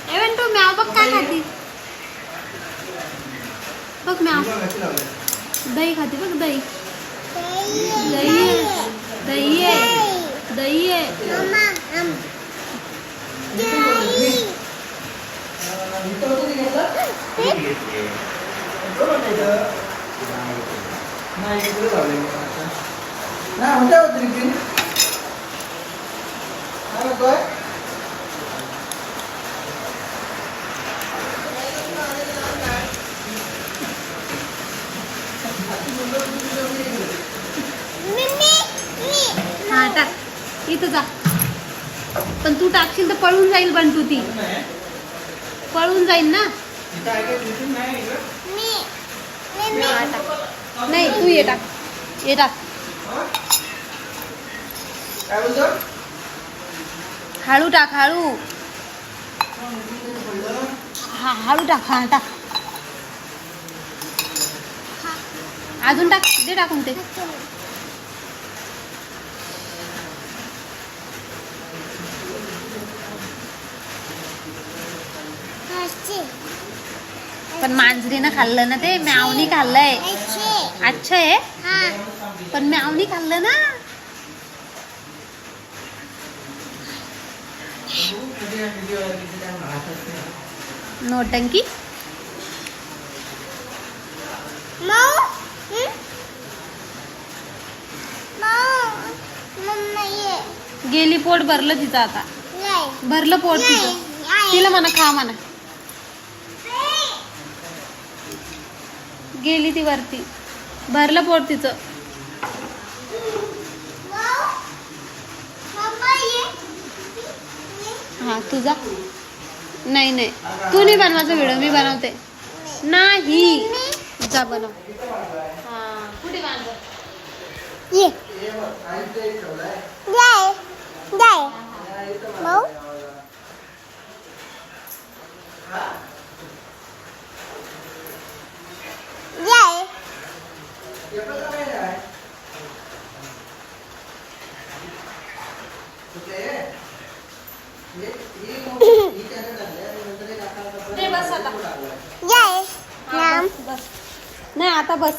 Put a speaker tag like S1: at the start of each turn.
S1: A1 तू म्याव बघ काय खाती बघ म्याव दही खाती बघ दही दही आहे दही आहे दही आहे हा टाक इथं जा पण तू टाकशील तर पळून जाईल बंटू ती पळून जाईल ना नाही तू ये टाक हळू टाक हळू हा हळू टाक हा टाक अजून टाक दे टाकून ते पण मांजरीनं खाल्लं ना ते म्यावनी खाल्लंय अच्छा आहे पण म्यावनी खाल्लं ना नोटंकी गेली पोट भरलं तिचं आता भरलं पोट तिचं तिला म्हणा खा म्हणा गेली ती वरती भरलं पोट तिचं हा तुझा नाही नाही तू नाही बनवायचा व्हिडिओ मी बनवते नाही जा बनव हा कुठे बांध ये बस नाही आता बस